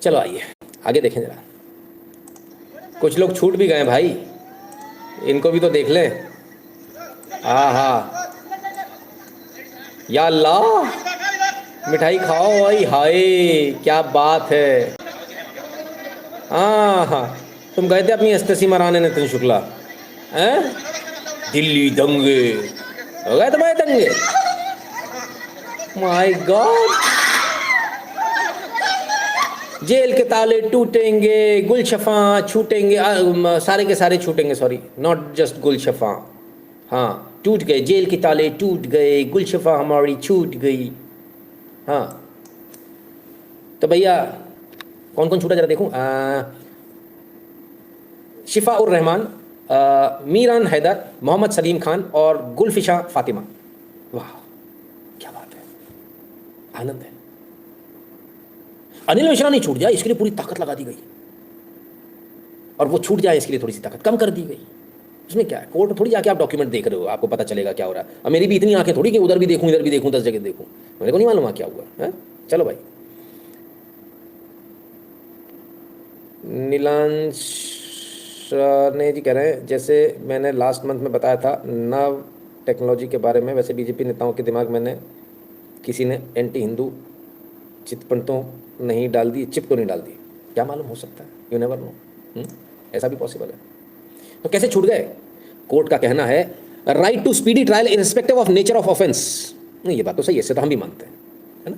चलो आइए आगे देखें जरा। कुछ लोग छूट भी गए भाई, इनको भी तो देख लें। आहा, या अल्लाह, मिठाई खाओ भाई, हाय क्या बात है। हाँ हाँ, तुम गए थे अपनी एस्तेसी मराने नितिन शुक्ला, हैं? दिल्ली दंगे हो गए तुम्हारे दंगे, माय गॉड। जेल के ताले टूटेंगे, गुलशफा छूटेंगे, सारे के सारे छूटेंगे, सॉरी नॉट जस्ट गुलशफा। हाँ, टूट गए जेल के ताले, टूट गए गुलशफा हमारी छूट गई। हाँ, तो भैया कौन कौन छूटा जरा देखूं। शिफा उर रहमान, मीरान हैदर, मोहम्मद सलीम खान और गुलफिशा फातिमा। वाह क्या बात है, आनंद है। अनिल मिश्रा नहीं छूट जाए इसके लिए पूरी ताकत लगा दी गई, और वो छूट जाए इसके लिए थोड़ी सी ताकत कम कर दी गई। इसमें क्या है, कोर्ट में थोड़ी जाके आप डॉक्यूमेंट देख रहे हो, आपको पता चलेगा क्या हो रहा है। अब मेरी भी इतनी आंखें थोड़ी कि उधर भी देखूं इधर भी देखूं 10 जगह देखूं, मेरे को नहीं मालूम क्या हुआ है। चलो भाई, नीलांश ने जी कह रहे हैं जैसे मैंने लास्ट मंथ में बताया था नव टेक्नोलॉजी के बारे में, वैसे बीजेपी नेताओं के दिमाग में किसी ने एंटी हिंदू चितपन तो नहीं डाल दी, चिप तो नहीं डाल दी। क्या मालूम, हो सकता है, यू नेवर नो, ऐसा भी पॉसिबल है। तो कैसे छूट गए? कोर्ट का कहना है right to speedy trial irrespective of nature of offence. नहीं, ये बात तो सही है, इससे तो हम भी मानते हैं, है ना।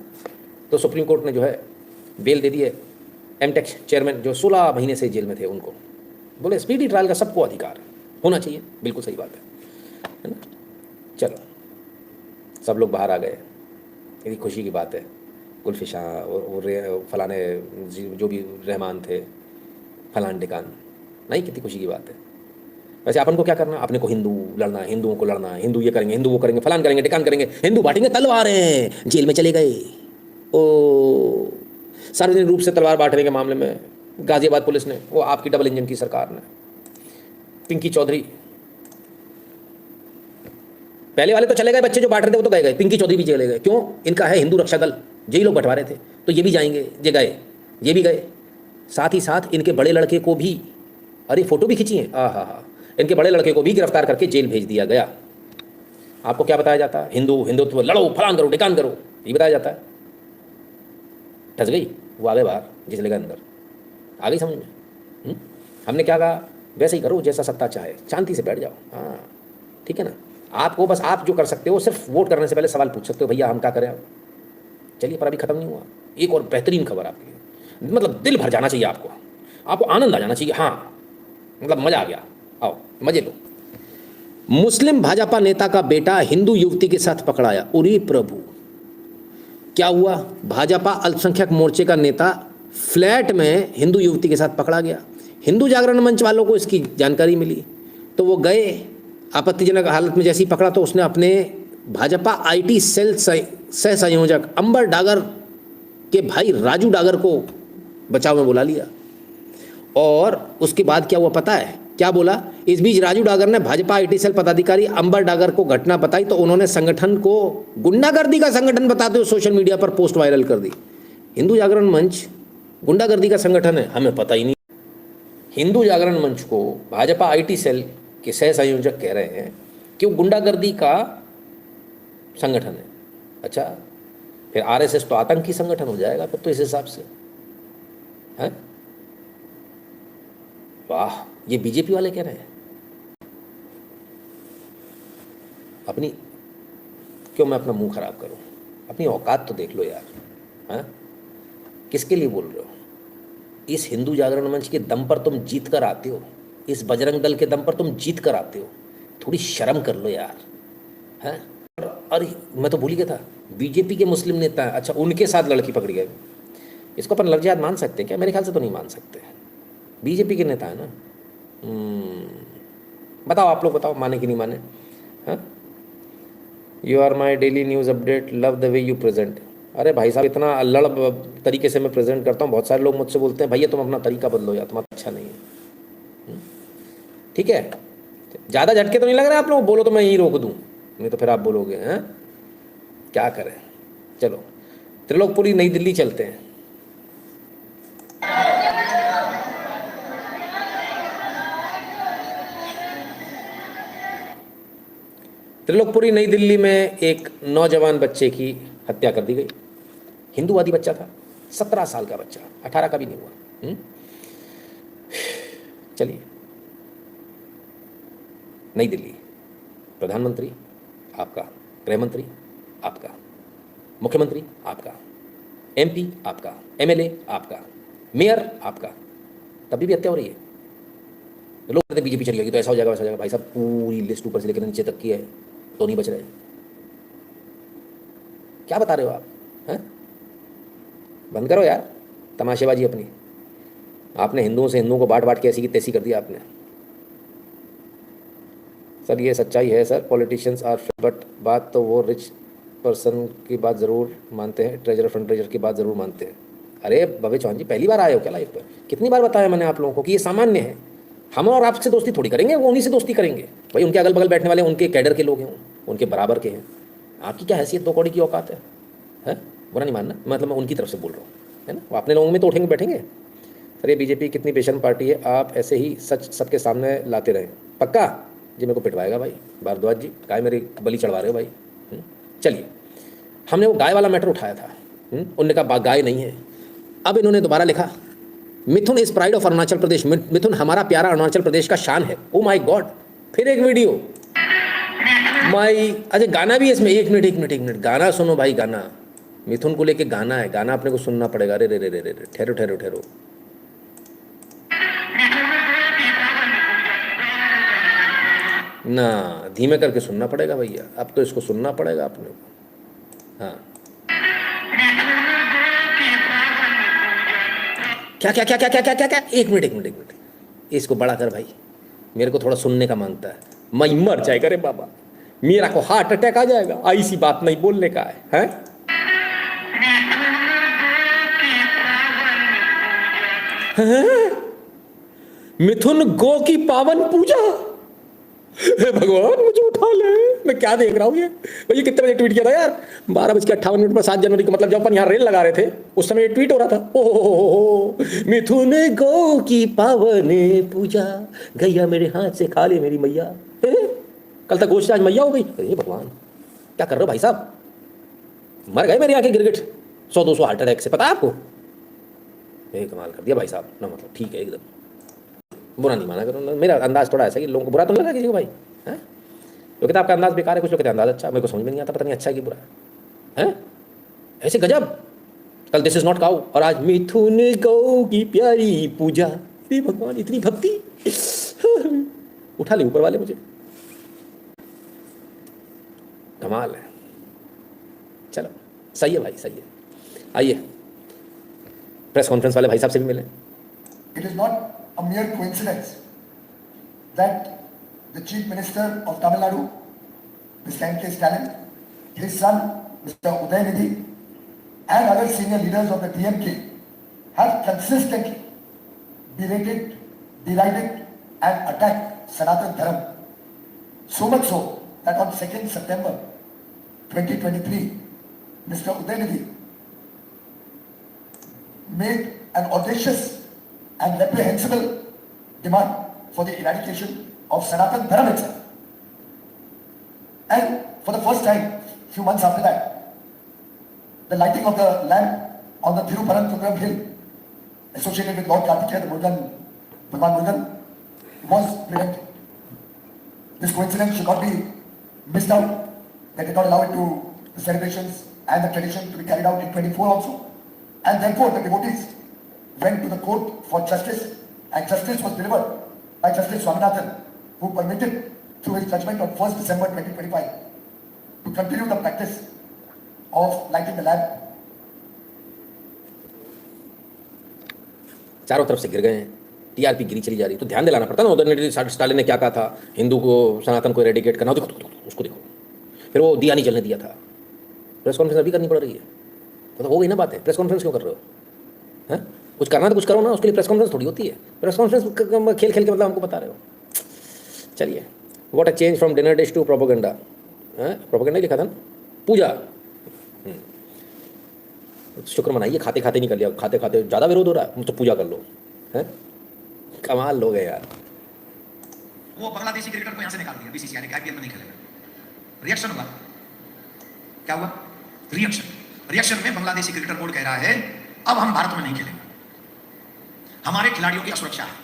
तो सुप्रीम कोर्ट ने जो है बेल दे दी है एमटेक चेयरमैन जो 16 महीने से जेल में थे उनको, बोले स्पीडी ट्रायल का सबको अधिकार होना चाहिए। बिल्कुल सही बात है ना। चलो सब लोग बाहर आ गए, यही खुशी की बात है। गुलफिशा और फलाने जो भी रहमान थे, फलान टिकान, नहीं, कितनी खुशी की बात है। वैसे अपन को क्या करना, अपने को हिंदू लड़ना है, हिंदुओं को लड़ना है, हिंदू ये करेंगे, हिंदू वो करेंगे, फलान करेंगे, टिकान करेंगे, हिंदू बांटेंगे तलवारें, जेल में चले गए। ओ, सार्वजनिक रूप से तलवार बांटने के मामले में गाजियाबाद पुलिस ने, वो आपकी डबल इंजन की सरकार ने, पिंकी चौधरी, पहले वाले तो चले गए, बच्चे जो बांट रहे थे वो तो गए, पिंकी चौधरी भी चले गए। क्यों? इनका है हिंदू रक्षा दल, यही लोग बंटवा रहे थे, तो ये भी जाएंगे, ये गए, ये भी गए। साथ ही साथ इनके बड़े लड़के को भी, अरे फोटो भी खींची है, हाँ, इनके बड़े लड़के को भी गिरफ्तार करके जेल भेज दिया गया। आपको क्या बताया जाता है? हिंदू हिंदुत्व लड़ो, फलान करो, टिकान करो, ये बताया जाता है। ठस गई, वो आ गए बाहर, जिस जगह अंदर आ गई समझ में। हमने क्या कहा, वैसे ही करो जैसा सत्ता चाहे, शांति से बैठ जाओ। हाँ ठीक है ना। आपको बस, आप जो कर सकते हो सिर्फ वोट करने से पहले सवाल पूछ सकते हो, भैया हम क्या करें अब। चलिए, पर अभी खत्म नहीं हुआ, एक और बेहतरीन खबर आपके लिए, मतलब दिल भर जाना चाहिए आपको, आपको आनंद आ जाना चाहिए। हाँ मतलब मजा आ गया, आओ मजे लो। मुस्लिम भाजपा नेता का बेटा हिंदू युवती के साथ पकड़ाया। उरी प्रभु, क्या हुआ? भाजपा अल्पसंख्यक मोर्चे का नेता फ्लैट में हिंदू युवती के साथ पकड़ा गया। हिंदू जागरण मंच वालों को इसकी जानकारी मिली तो वो गए, आपत्तिजनक हालत में जैसे ही पकड़ा तो उसने अपने भाजपा आईटी सेल सह संयोजक अंबर डागर के भाई राजू डागर को बचाव में बुला लिया। और उसके बाद क्या हुआ पता है? क्या बोला? इस बीच राजू डागर ने भाजपा आईटी सेल पदाधिकारी अंबर डागर को घटना बताई तो उन्होंने संगठन को गुंडागर्दी का संगठन बताते हुए सोशल मीडिया पर पोस्ट वायरल कर दी। हिंदू जागरण मंच गुंडागर्दी का संगठन है? हमें पता ही नहीं। हिंदू जागरण मंच को भाजपा आईटी सेल के सह संयोजक कह रहे हैं कि वो गुंडागर्दी का संगठन है। अच्छा, फिर आरएसएस तो आतंकी संगठन हो जाएगा फिर तो इस हिसाब से, है? वाह, ये बीजेपी वाले कह रहे हैं। अपनी, क्यों मैं अपना मुंह खराब करूं? अपनी औकात तो देख लो यार, हैं? किसके लिए बोल रहे हो? इस हिंदू जागरण मंच के दम पर तुम जीत कर आते हो, इस बजरंग दल के दम पर तुम जीत कर आते हो, थोड़ी शर्म कर लो यार, हैं? अरे मैं तो भूल ही गया था, बीजेपी के मुस्लिम नेता हैं, अच्छा उनके साथ लड़की पकड़ी गई। इसको अपन लफ्ज़ मान सकते हैं क्या? मेरे ख्याल से तो नहीं मान सकते, बीजेपी के नेता है ना। बताओ आप लोग, बताओ माने कि नहीं माने। हाँ, you are my daily news update, love the way you present. अरे भाई साहब, इतना अल्लड़ तरीके से मैं प्रेजेंट करता हूँ, बहुत सारे लोग मुझसे बोलते हैं भैया तुम अपना तरीका बदलो यार, तुम्हारा अच्छा नहीं है। ठीक है, ज़्यादा झटके तो नहीं लग रहे आप लोग? बोलो तो मैं यहीं रोक दूँ, नहीं तो फिर आप बोलोगे हैं क्या करें। चलो त्रिलोकपुरी नई दिल्ली चलते हैं। त्रिलोकपुरी नई दिल्ली में एक नौजवान बच्चे की हत्या कर दी गई। हिंदूवादी बच्चा था, 17 साल का बच्चा, 18 का भी नहीं हुआ। चलिए, नई दिल्ली, प्रधानमंत्री आपका, गृहमंत्री आपका, मुख्यमंत्री आपका, एमपी आपका, एमएलए आपका, मेयर आपका, तभी भी हत्या हो रही है। तो लोग कहते हैं बीजेपी चली जाएगी तो ऐसा हो जाएगा वैसा हो जाएगा। भाई साहब, पूरी लिस्ट ऊपर से लेकर नीचे तक की है तो नहीं बच रहे। क्या बता रहे हो आप? हैं? बंद करो यार तमाशेबाजी अपनी। आपने हिंदुओं से हिंदुओं को बांट बांट के ऐसी की तैसी कर दिया आपने। सर ये सच्चाई है सर, पॉलिटिशियंस आर, बट बात तो वो रिच पर्सन की बात ज़रूर मानते हैं, ट्रेजर फंड ट्रेजर की बात ज़रूर मानते हैं। अरे भव्य चौहान जी, पहली बार आए हो क्या लाइफ पर? कितनी बार बताया मैंने आप लोगों को कि ये सामान्य है। हम और आपसे दोस्ती थोड़ी करेंगे, वो उन्हीं से दोस्ती करेंगे। भाई उनके अगल बगल बैठने वाले उनके कैडर के लोग हैं, उनके बराबर के हैं। आपकी क्या हैसियत, दो कौड़ी की औकात है? बुरा नहीं मानना, मतलब मैं उनकी तरफ से बोल रहा हूँ, है ना। वो अपने लोगों में तो उठेंगे बैठेंगे। सर ये बीजेपी कितनी बेशर्म पार्टी है, आप ऐसे ही सच सबके सामने लाते रहें। पक्का जी मेरे को पिटवाएगा भाई भारद्वाज जी, काय मेरी बलि चढ़वा रहे हो भाई। चलिए, हमने वो गाय वाला मैटर उठाया था। उनने कहा गाय नहीं है। अब इन्होंने दोबारा लिखा, मिथुन is pride of Arunachal Pradesh, मिथुन हमारा प्यारा अरुणाचल प्रदेश का शान है। ओ माय गॉड, फिर एक वीडियो माई। अच्छा गाना भी है इसमें, एक मिनट गाना सुनो भाई, गाना मिथुन को लेके गाना है, गाना अपने को सुनना पड़ेगा। अरे रे रे रे रे, ठहरो ठहरो ठहरो। ना धीमे करके सुनना पड़ेगा भैया, अब तो इसको सुनना पड़ेगा अपने को। हाँ क्या क्या क्या क्या क्या क्या क्या क्या, एक मिनट, इसको बड़ा कर भाई, मेरे को थोड़ा सुनने का मांगता है। मैं मर जाएगा रे बाबा, मेरा को हार्ट अटैक आ जाएगा, ऐसी बात नहीं बोलने का है? मिथुन गो की पावन पूजा, हे भगवान मुझे उठा ले। मैं क्या देख रहा हूँ ये? भैया कितने बजे ट्वीट किया था यार? 12:58 पर 7 जनवरी को, मतलब जब अपन यहाँ रेल लगा रहे थे उस समय ये ट्वीट हो रहा था। ओहो, मिथुन गो की पावन पूजा, गैया मेरे हाथ से खा ले मेरी मैया। कल तक गोश्त, आज मैया हो गई। अरे भगवान, क्या कर रहे हो भाई साहब? मर गए मेरी आंखें गिरगिट 100-200 हार्ट अटैक से, पता है आपको? कमाल कर दिया भाई साहब ना, मतलब ठीक है एकदम, बुरा नहीं माना करो। मेरा अंदाज थोड़ा ऐसा कि लोगों को बुरा तो नहीं लगा किसी को भाई, है? तो कहते आपका अंदाज बेकार है, कुछ लोग कहते अंदाज अच्छा। मेरे को समझ में नहीं आता, पता नहीं अच्छा है कि बुरा है। ऐसे गजब, कल दिस इज नॉट काउ और आज मिथुन गौ की प्यारी पूजा। अरे भगवान, इतनी भक्ति उठा ले ऊपर वाले मुझे, कमाल है। चलो सही है भाई, सही है। आइए प्रेस कॉन्फ्रेंस वाले भाई साहब से भी मिले। It is not a mere coincidence that the Chief Minister of Tamil Nadu, Mr. M.K. Stalin, his son, Mr. Udayanithi, and other senior leaders of the DMK have consistently berated, derided, and attacked Sanatan Dharam. So much so that on 2nd September 2023, Mr. Udayanithi made an audacious and reprehensible demand for the eradication of Sanatan Dharam itself. And for the first time, few months after that, the lighting of the lamp on the Thiruparanthurapuram hill associated with Lord Kartikeya, the Murugan, Bhagwan Murugan, was prevented. This coincidence should not be missed out. They did not allow it to the celebrations and the tradition to be carried out in 24 also. And therefore, the devotees went to the court for justice, and justice was delivered by Justice Swaminathan, who permitted through his judgment on 1st December 2025 to continue the practice of lighting the lamp. चारों तरफ से गिर गए हैं, TRP गिरी चली जा रही, तो ध्यान दिलाना पड़ता ना। उदयनिधि स्टालिन ने क्या कहा था, हिंदू को, सनातन को एरेडिकेट करना, देखो उसको देखो। फिर वो दिया नहीं जलने दिया था। प्रेस कॉन्फ्रेंस अभी करनी पड़ रही है, तो हो गई ना बात है। प्रेस कॉन्फ्रेंस क्यों कर रहे हो? हैं? कुछ करना तो कुछ करो ना, उसके लिए प्रेस कॉन्फ्रेंस थोड़ी होती है। प्रेस कॉन्फ्रेंस खेल खेल के मतलब हमको बता रहे हो। चलिए, what a change from dinner dish to propaganda. Propaganda ही लिखा था ना, पूजा। शुक्र मनाइए, खाते खाते निकल लिया, खाते खाते ज़्यादा विरोध हो रहा है तो पूजा कर लो, हैं? कमाल लोग हैं यार। वो बांग्लादेशी क्रिकेटर को यहां से निकाल दिया बीसीसीआई ने, आईपीएल में नहीं खेलेगा। रिएक्शन हुआ, क्या हुआ? रिएक्शन में बांग्लादेशी क्रिकेटर बोर्ड कह रहा है अब हम भारत में नहीं खेलेंगे, हमारे खिलाड़ियों की असुरक्षा है।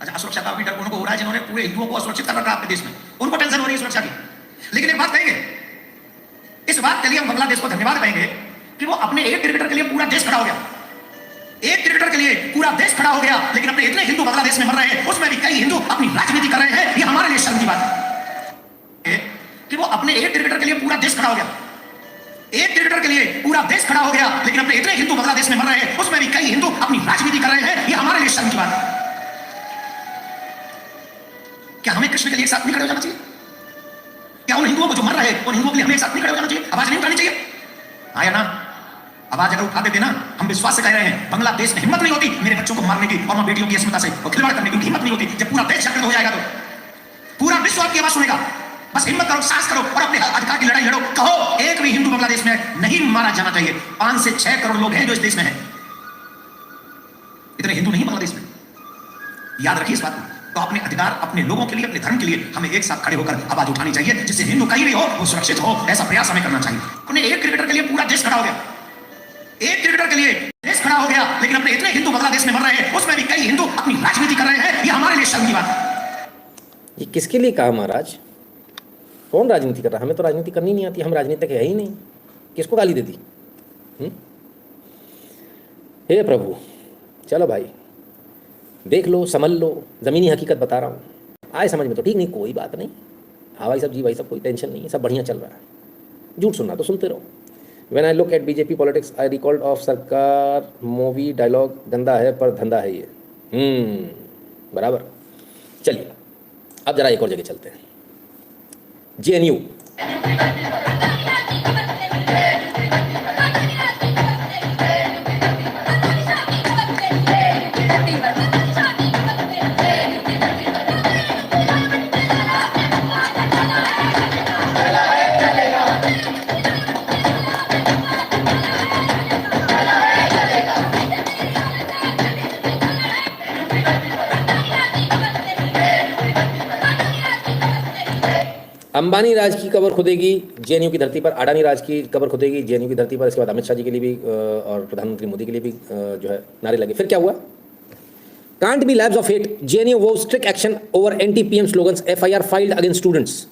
अच्छा, असुरक्षा का भी डर उनको हो रहा है जिन्होंने पूरे हिंदुओं को असुरक्षित कर रखा है अपने देश में, उनको टेंशन हो रही है सुरक्षा की। लेकिन एक बात कहेंगे, इस बात के लिए हम बांग्लादेश को धन्यवाद कहेंगे कि वो अपने एक क्रिकेटर के लिए पूरा देश खड़ा हो गया, एक क्रिकेटर के लिए पूरा देश खड़ा हो गया। लेकिन अपने इतने हिंदू बांग्लादेश में मर रहे हैं, उसमें भी कई हिंदू अपनी राजनीति कर रहे हैं, ये हमारे लिए शर्म की बात है कि वो अपने एक क्रिकेटर के लिए पूरा देश खड़ा हो गया, एक क्रिकेटर के लिए पूरा देश खड़ा हो गया। लेकिन अपने इतने हिंदू बांग्लादेश में मर रहे हैं, उसमें भी कई हिंदू अपनी राजनीति कर रहे हैं, ये हमारे लिए शर्म की बात है। क्या हमें कृष्ण के लिए एक साथ नहीं खड़े हो जाना चाहिए? क्या उन हिंदुओं को जो मर रहे हैं उन हिंदुओं के लिए हमें एक साथ नहीं खड़े हो जाना चाहिए? आवाज नहीं उठानी चाहिए? हाँ या ना? आवाज अगर उठा देते ना, हम विश्वास से कह रहे हैं बांग्लादेश में हिम्मत नहीं होती मेरे बच्चों को मारने की और मां बेटियों की अस्मिता से खिलवाड़ करने की, हिम्मत नहीं होती। जब पूरा देश जागृत हो जाएगा तो पूरा विश्व आपकी आवाज सुनेगा। बस हिम्मत करो, साहस करो और अपने अधिकार की लड़ाई लड़ो। कहो एक भी हिंदू बांग्लादेश में नहीं मारा जाना चाहिए। 5 से 6 करोड़ लोग हैं जो इस देश में हैं, इतने हिंदू नहीं बांग्लादेश में। याद रखिए इस बात को। तो अपने अधिकार, अपने लोगों के लिए, अपने धर्म के लिए हमें एक साथ खड़े होकर आवाज उठानी चाहिए, जिससे हिंदू कहीं भी हो वो सुरक्षित हो। ऐसा प्रयास हमें करना चाहिए। उन्हें एक क्रिकेटर के लिए पूरा देश खड़ा हो गया, एक क्रिकेटर के लिए देश खड़ा हो गया। लेकिन अपने इतने हिंदू बांग्लादेश में मर रहे हैं, उसमें भी कई हिंदू अपनी राजनीति कर रहे हैं, ये हमारे लिए शर्म की बात है। ये किसके लिए कहा महाराज? कौन राजनीति कर रहा है? हमें तो राजनीति करनी नहीं आती, हम राजनीतिक है ही नहीं, किसको गाली देती? हे प्रभु, चलो भाई देख लो, समझ लो, ज़मीनी हकीकत बता रहा हूँ, आए समझ में तो ठीक, नहीं कोई बात नहीं। हाँ भाई सब, जी भाई सब, कोई टेंशन नहीं है, सब बढ़िया चल रहा है। झूठ सुनना तो सुनते रहो। When I look at BJP politics I recalled of सरकार मूवी डायलॉग, गंदा है पर धंधा है ये। बराबर। चलिए अब जरा एक और जगह चलते हैं। JNU अंबानी राज की कबर खुदेगी JNU की धरती पर, अडानी राज की कबर खुदेगी JNU की धरती पर। इसके बाद अमित शाह जी के लिए भी और प्रधानमंत्री मोदी के लिए भी जो है नारे लगे। फिर क्या हुआ? Can't be labs of fate, JNU वो strict action over anti-PM slogans, FIR filed against students.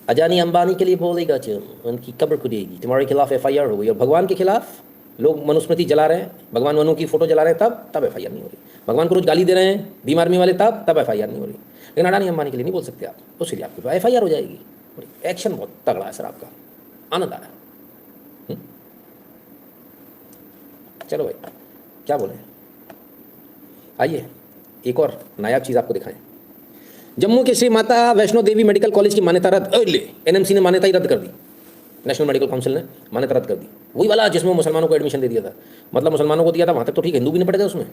Adani Ambani के लिए बोलेगा जो उनकी कबर खुदेगी, तुम्हारे खिलाफ FIR हो गई। और भगवान के खिलाफ लोग मनुस्मृति जला रहे हैं, भगवान मनु की फोटो जला रहे हैं, तब FIR नहीं हो रही। भगवान को रोज गाली दे रहे हैं भीम आर्मी वाले, तब FIR नहीं हो रही। लेकिन अडानी अंबानी के लिए नहीं बोल सकते आप, तो इसलिए आपके पास FIR हो जाएगी। एक्शन बहुत तगड़ा है सर आपका, आनंद आ रहा है। चलो भाई क्या बोले, आइए एक और नायाब चीज़ आपको दिखाएं। जम्मू के श्री माता वैष्णो देवी मेडिकल कॉलेज की मान्यता रद्द। NMC ने मान्यता ही रद्द कर दी, नेशनल मेडिकल काउंसिल ने मान्यता रद्द कर दी। वही वाला जिसमें मुसलमानों को एडमिशन दे दिया था, मतलब मुसलमानों को दिया था वहाँ तक तो ठीक, हिंदू भी नहीं पड़े थे उसमें।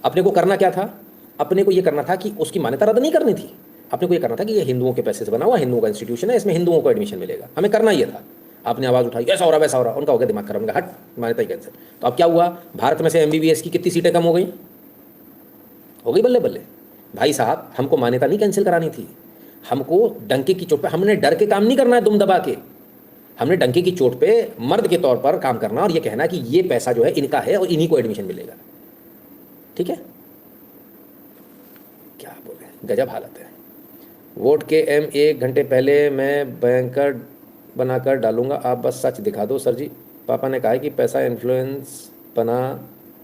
अपने को करना क्या था? अपने को ये करना था कि उसकी मान्यता रद्द नहीं करनी थी, अपने को ये करना था कि ये हिंदुओं के पैसे से बना हुआ हिंदुओं का इंस्टीट्यूशन है, इसमें हिंदुओं को एडमिशन मिलेगा, हमें करना ये था। आपने आवाज़ उठाई ऐसा हो रहा वैसा हो रहा, उनका हो गया दिमाग खराब, उनका हट मान्यता ही कैंसिल। तो अब क्या हुआ? भारत में से MBBS की कितनी सीटें कम हो गई? बल्ले बल्ले। भाई साहब हमको मान्यता नहीं कैंसिल करानी थी, हमको डंके की चोट पे, हमने डर के काम नहीं करना है दुम दबा के, हमने डंके की चोट पे मर्द के तौर पर काम करना और ये कहना कि ये पैसा जो है इनका है और इन्हीं को एडमिशन मिलेगा। ठीक है, क्या बोले, गजब हालत है। वोट के 1 घंटे पहले मैं बैंकर बनाकर डालूंगा, आप बस सच दिखा दो सर जी। पापा ने कहा है कि पैसा इन्फ्लुएंस बना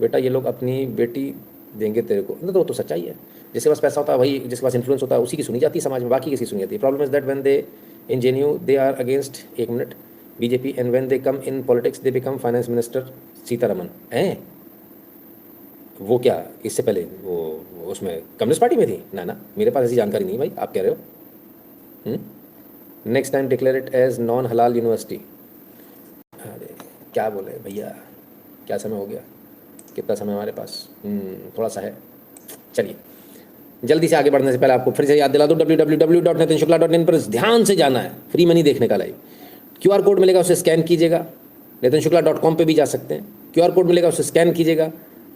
बेटा, ये लोग अपनी बेटी देंगे तेरे को। तो वो तो सच्चाई है, जिसके पास पैसा होता है वही, जिसके पास इन्फ्लुएंस होता है उसी की सुनी जाती है समाज में, बाकी किसी सुनी जाती है। Problem is that when they in JNU they are against, एक minute, BJP and when they come in politics they become finance minister Sitharaman. हैं वो क्या इससे पहले वो उसमें कम्युनिस्ट पार्टी में थी? ना, मेरे पास ऐसी जानकारी नहीं भाई, आप कह रहे हो। Next time declare it as non halal university. अरे क्या बोले भैया, क्या समय हो गया, कितना समय हमारे पास? थोड़ा सा है। चलिए जल्दी से आगे बढ़ने से पहले आपको फिर से याद दिला दो, www.nitinshukla.in पर ध्यान से जाना है, फ्री मनी देखने का लाइव। QR कोड मिलेगा, उसे स्कैन कीजिएगा, nitinshukla.com पे भी जा सकते हैं, QR कोड मिलेगा, उसे स्कैन कीजिएगा,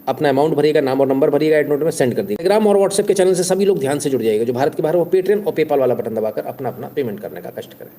अपना अमाउंट भरिएगा, नाम और नंबर भरिएगा, एड नोट में सेंड कर दीजिएगा। टेलीग्राम और व्हाट्सएप के चैनल से सभी लोग ध्यान से जुड़ जाइएगा, जो भारत के बाहर वो पेट्रियन और पेपाल वाला बटन दबाकर अपना पेमेंट करने का कष्ट करें।